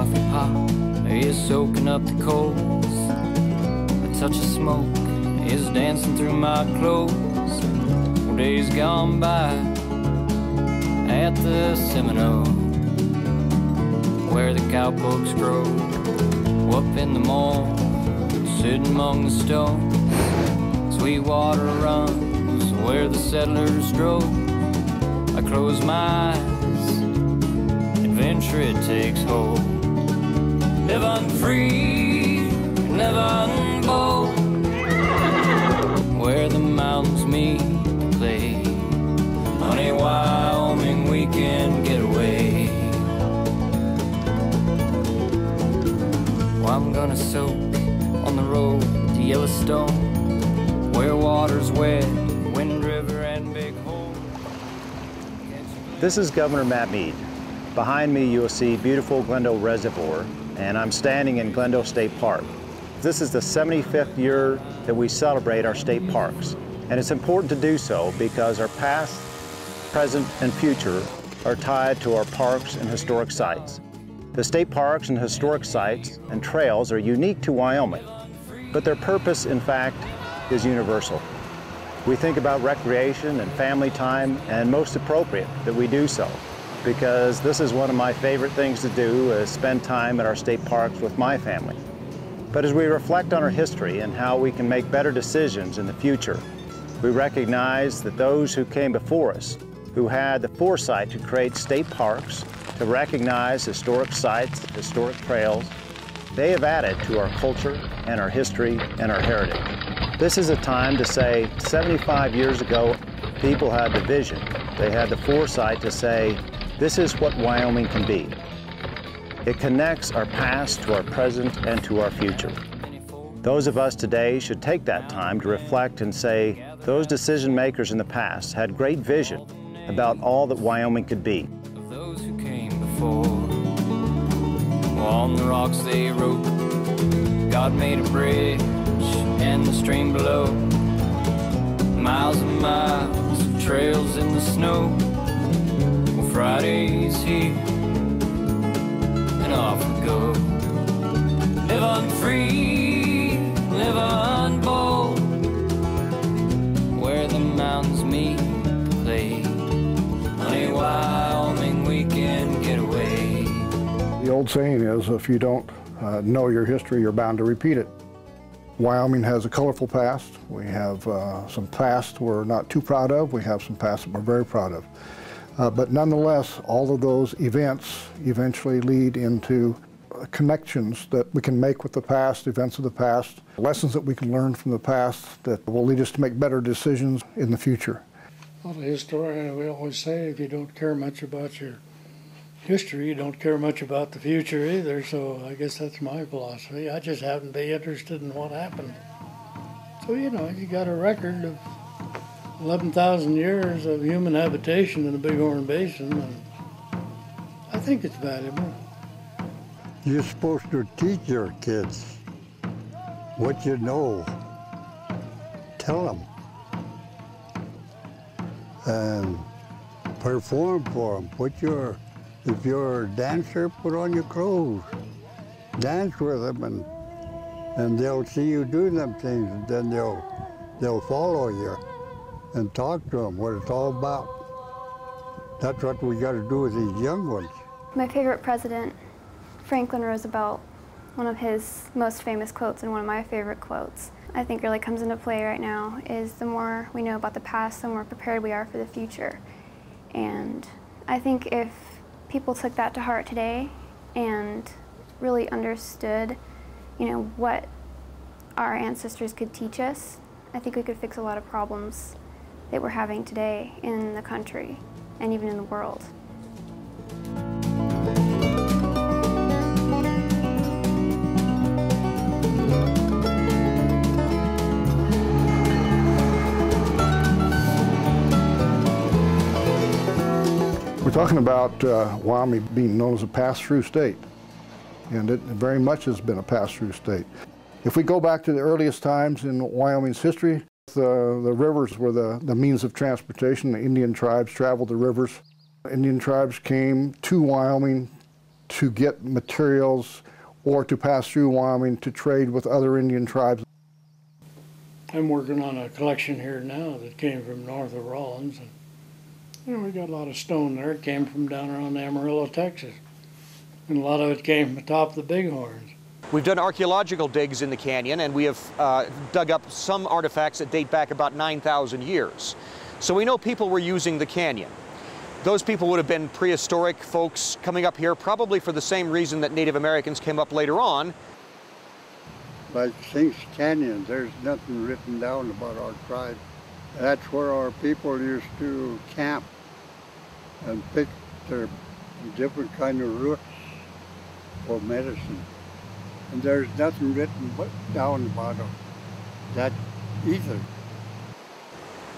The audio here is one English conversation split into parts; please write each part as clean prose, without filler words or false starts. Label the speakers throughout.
Speaker 1: coffee pot is soaking up the coals. A touch of smoke is dancing through my clothes. Well, days gone by at the Seminole, where the cowpokes grow. Up in the mall, sitting among the stones, Sweetwater runs where the settlers drove. I close my eyes, adventure it takes hold. Living free, living bold, where the mountains meet and play. Honey, Wyoming weekend getaway. Well, I'm gonna soak on the road to Yellowstone, where water's wet, Wind River and Big Hole.
Speaker 2: This is Governor Matt Mead. Behind me you'll see beautiful Glendale Reservoir, and I'm standing in Glendale State Park. This is the 75th year that we celebrate our state parks, and it's important to do so because our past, present, and future are tied to our parks and historic sites. The state parks and historic sites and trails are unique to Wyoming, but their purpose, in fact, is universal. We think about recreation and family time, and most appropriate that we do so, because this is one of my favorite things to do, is spend time at our state parks with my family. But as we reflect on our history and how we can make better decisions in the future, we recognize that those who came before us, who had the foresight to create state parks, to recognize historic sites, historic trails, they have added to our culture and our history and our heritage. This is a time to say 75 years ago, people had the vision. They had the foresight to say, this is what Wyoming can be. It connects our past to our present and to our future. Those of us today should take that time to reflect and say, those decision makers in the past had great vision about all that Wyoming could be.
Speaker 1: Those who came before, on the rocks they wrote, God made a bridge and the stream below. Miles and miles of trails in the snow. Well, Friday's here and off we go. Living free, living bold, where the mountains meet and play. Honey, Wyoming weekend getaway.
Speaker 3: The old saying is, if you don't know your history, you're bound to repeat it. Wyoming has a colorful past. We have some past we're not too proud of. We have some past that we're very proud of. But nonetheless, all of those events eventually lead into connections that we can make with the past, events of the past, lessons that we can learn from the past that will lead us to make better decisions in the future.
Speaker 4: Well, the historian, we always say, if you don't care much about your history, you don't care much about the future either, so I guess that's my philosophy. I just happen to be interested in what happened. So, you know, you got a record of 11,000 years of human habitation in the Bighorn Basin, and I think it's valuable.
Speaker 5: You're supposed to teach your kids what you know. Tell them. And perform for them. If you're a dancer, put on your clothes. Dance with them, and they'll see you do them things, and then they'll follow you and talk to them what it's all about. That's what we got to do with these young ones.
Speaker 6: My favorite president, Franklin Roosevelt, one of his most famous quotes and one of my favorite quotes, I think really comes into play right now, is the more we know about the past, the more prepared we are for the future. And I think if people took that to heart today and really understood, you know, what our ancestors could teach us, I think we could fix a lot of problems that we're having today in the country and even in the world.
Speaker 3: We're talking about Wyoming being known as a pass-through state, and it very much has been a pass-through state. If we go back to the earliest times in Wyoming's history, the rivers were the means of transportation. The Indian tribes traveled the rivers. Indian tribes came to Wyoming to get materials or to pass through Wyoming to trade with other Indian tribes.
Speaker 4: I'm working on a collection here now that came from north of Rawlins. And, you know, we got a lot of stone there. It came from down around Amarillo, Texas. And a lot of it came from atop the Bighorns.
Speaker 7: We've done archaeological digs in the canyon, and we have dug up some artifacts that date back about 9,000 years. So we know people were using the canyon. Those people would have been prehistoric folks coming up here probably for the same reason that Native Americans came up later on.
Speaker 5: Like Sinks Canyon, there's nothing written down about our tribe. That's where our people used to camp and pick their different kind of roots for medicine. And there's nothing written down about that either.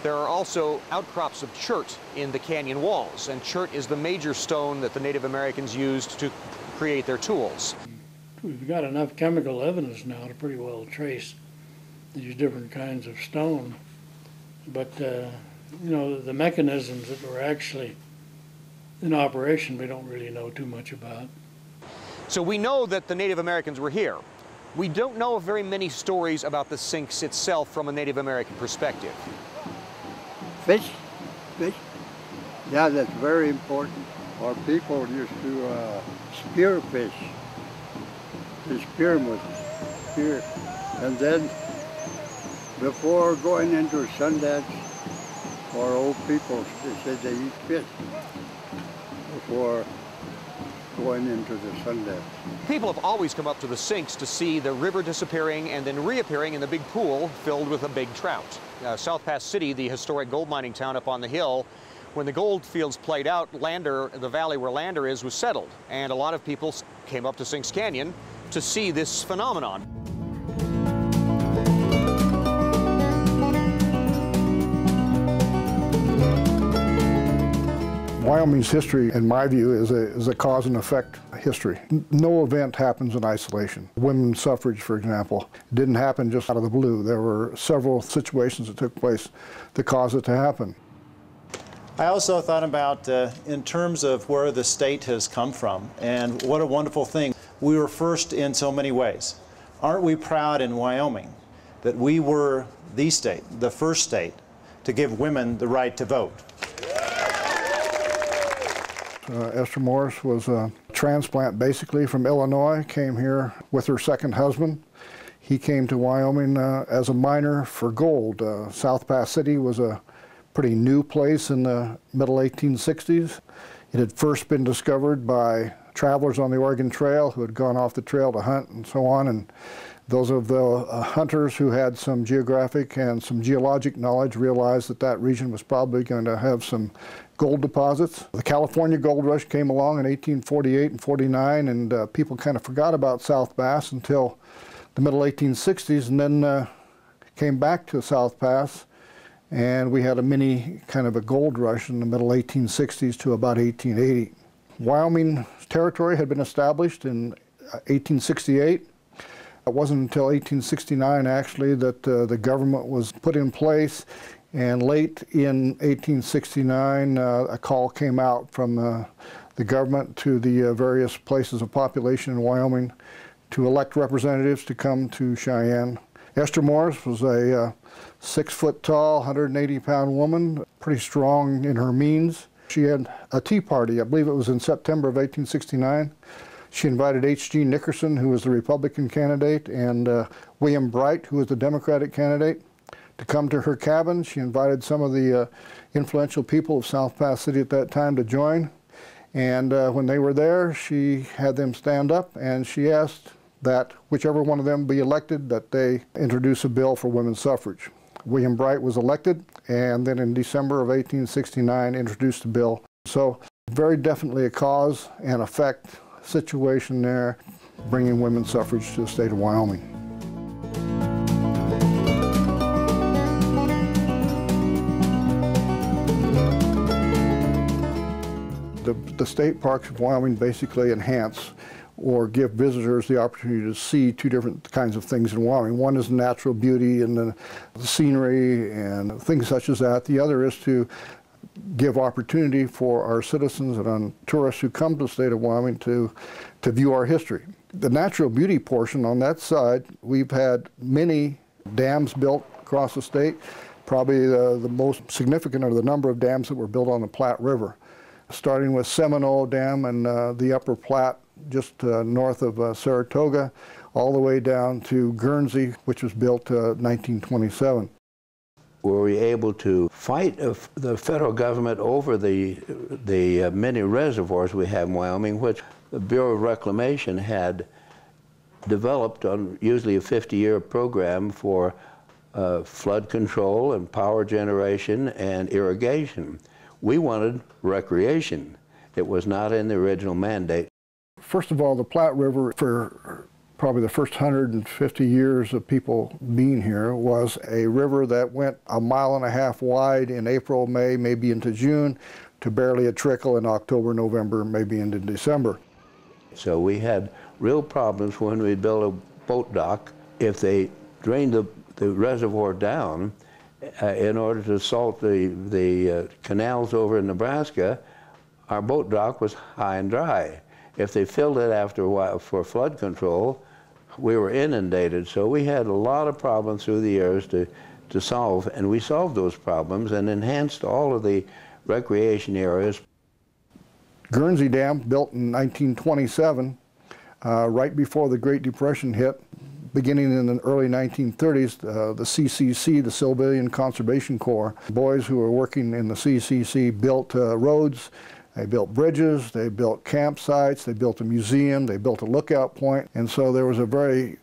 Speaker 7: There are also outcrops of chert in the canyon walls, and chert is the major stone that the Native Americans used to create their tools.
Speaker 4: We've got enough chemical evidence now to pretty well trace these different kinds of stone. But, you know, the mechanisms that were actually in operation, we don't really know too much about.
Speaker 7: So we know that the Native Americans were here. We don't know very many stories about the Sinks itself from a Native American perspective.
Speaker 5: Fish. Yeah, that's very important. Our people used to spear fish. They spear them with a spear. And then, before going into Sundance, our old people, they said they eat fish before going into the Sundance.
Speaker 7: People have always come up to the Sinks to see the river disappearing and then reappearing in the big pool filled with a big trout. South Pass City, the historic gold mining town up on the hill, when the gold fields played out, Lander, the valley where Lander is, was settled. And a lot of people came up to Sinks Canyon to see this phenomenon.
Speaker 3: Wyoming's history, in my view, is a cause and effect history. No event happens in isolation. Women's suffrage, for example, didn't happen just out of the blue. There were several situations that took place that caused it to happen.
Speaker 2: I also thought about in terms of where the state has come from, and what a wonderful thing. We were first in so many ways. Aren't we proud in Wyoming that we were the state, the first state, to give women the right to vote?
Speaker 3: Esther Morris was a transplant basically from Illinois, came here with her second husband. He came to Wyoming as a miner for gold. South Pass City was a pretty new place in the middle 1860s. It had first been discovered by travelers on the Oregon Trail who had gone off the trail to hunt and so on, and those of the hunters who had some geographic and some geologic knowledge realized that that region was probably going to have some gold deposits. The California gold rush came along in 1848 and 49, and people kind of forgot about South Pass until the middle 1860s, and then came back to South Pass, and we had a mini kind of a gold rush in the middle 1860s to about 1880. Wyoming territory had been established in 1868. It wasn't until 1869 actually that the government was put in place, and late in 1869 a call came out from the government to the various places of population in Wyoming to elect representatives to come to Cheyenne. Esther Morris was a 6 foot tall, 180-pound woman, pretty strong in her means. She had a tea party, I believe it was in September of 1869. She invited H.G. Nickerson, who was the Republican candidate, and William Bright, who was the Democratic candidate, to come to her cabin. She invited some of the influential people of South Pass City at that time to join. And when they were there, she had them stand up, and she asked that whichever one of them be elected, that they introduce a bill for women's suffrage. William Bright was elected, and then in December of 1869 introduced the bill. So very definitely a cause and effect situation there, bringing women's suffrage to the state of Wyoming. The state parks of Wyoming basically enhance or give visitors the opportunity to see two different kinds of things in Wyoming. One is natural beauty and the scenery and things such as that. The other is to give opportunity for our citizens and tourists who come to the state of Wyoming to view our history. The natural beauty portion on that side, we've had many dams built across the state. Probably the most significant are the number of dams that were built on the Platte River, starting with Seminole Dam and the Upper Platte just north of Saratoga, all the way down to Guernsey, which was built 1927.
Speaker 8: Were we able to fight the federal government over the many reservoirs we have in Wyoming, which the Bureau of Reclamation had developed on usually a 50-year program for flood control and power generation and irrigation. We wanted recreation. It was not in the original mandate.
Speaker 3: First of all, the Platte River, for probably the first 150 years of people being here, was a river that went 1.5 miles wide in April, May, maybe into June, to barely a trickle in October, November, maybe into December.
Speaker 8: So we had real problems when we built a boat dock. If they drained the reservoir down in order to salt the canals over in Nebraska, our boat dock was high and dry. If they filled it after a while for flood control, we were inundated. So we had a lot of problems through the years to solve, and we solved those problems and enhanced all of the recreation areas.
Speaker 3: Guernsey Dam, built in 1927, right before the Great Depression hit. Beginning in the early 1930s, the CCC, the Civilian Conservation Corps, boys who were working in the CCC built roads, they built bridges, they built campsites, they built a museum, they built a lookout point, and so there was a very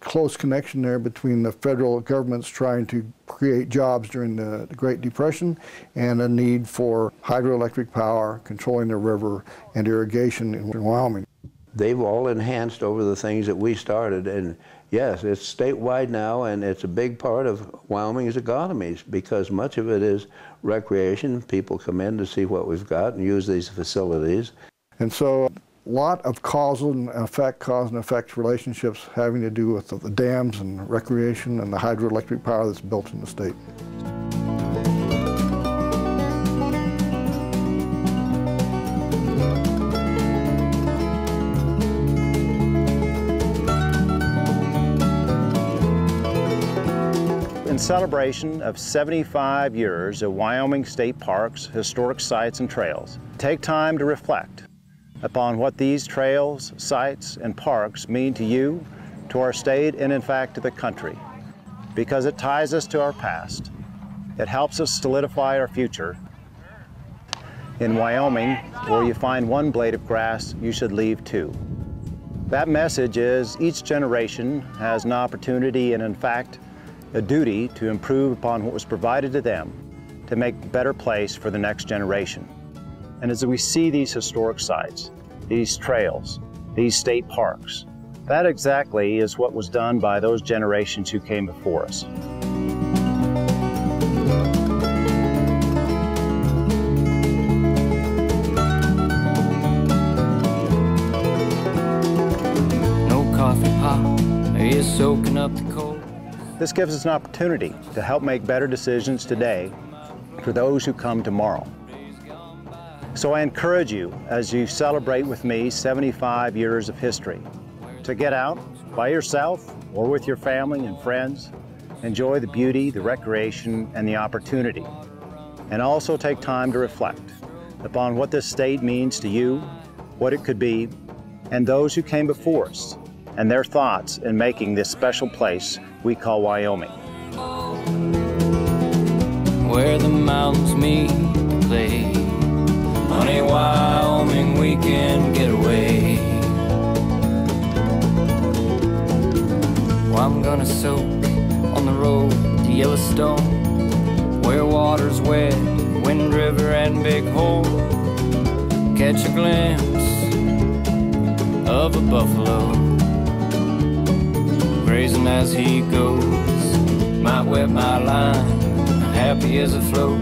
Speaker 3: close connection there between the federal government's trying to create jobs during the Great Depression and a need for hydroelectric power, controlling the river, and irrigation in Wyoming.
Speaker 8: They've all enhanced over the things that we started, and yes, it's statewide now, and it's a big part of Wyoming's economies because much of it is recreation. People come in to see what we've got and use these facilities.
Speaker 3: And so a lot of cause and effect relationships having to do with the dams and recreation and the hydroelectric power that's built in the state.
Speaker 2: In celebration of 75 years of Wyoming State Parks, historic sites, and trails, take time to reflect upon what these trails, sites, and parks mean to you, to our state, and in fact to the country. Because it ties us to our past. It helps us solidify our future. In Wyoming, where you find one blade of grass, you should leave two. That message is each generation has an opportunity and in fact a duty to improve upon what was provided to them to make a better place for the next generation. And as we see these historic sites, these trails, these state parks, that exactly is what was done by those generations who came before us.
Speaker 1: No coffee pot is soaking up the cold.
Speaker 2: This gives us an opportunity to help make better decisions today for those who come tomorrow. So I encourage you, as you celebrate with me 75 years of history, to get out by yourself or with your family and friends, enjoy the beauty, the recreation, and the opportunity, and also take time to reflect upon what this state means to you, what it could be, and those who came before us, and their thoughts in making this special place we call Wyoming.
Speaker 1: Where the mountains meet the clay, honey, Wyoming, we can get away. Well, I'm gonna soak on the road to Yellowstone, where water's wet, Wind River and Big Hole. Catch a glimpse of a buffalo grazing as he goes, might wet my line, happy as a float.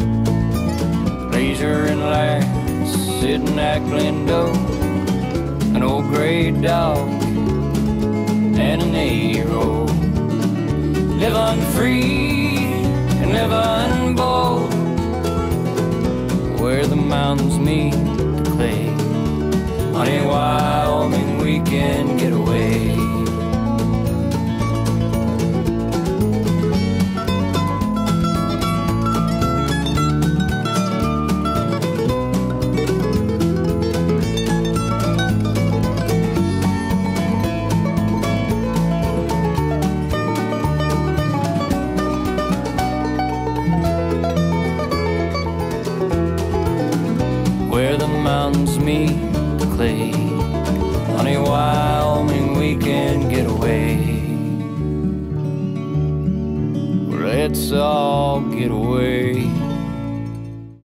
Speaker 1: Leisure and lass sitting at Glendo, an old gray dog and an 8-year-old, living free and living bold. mountains meet the clay. Honey, Wyoming, we can get away. Where the mountains meet the clay, honey, Wyoming, we can get away. Let's all get away.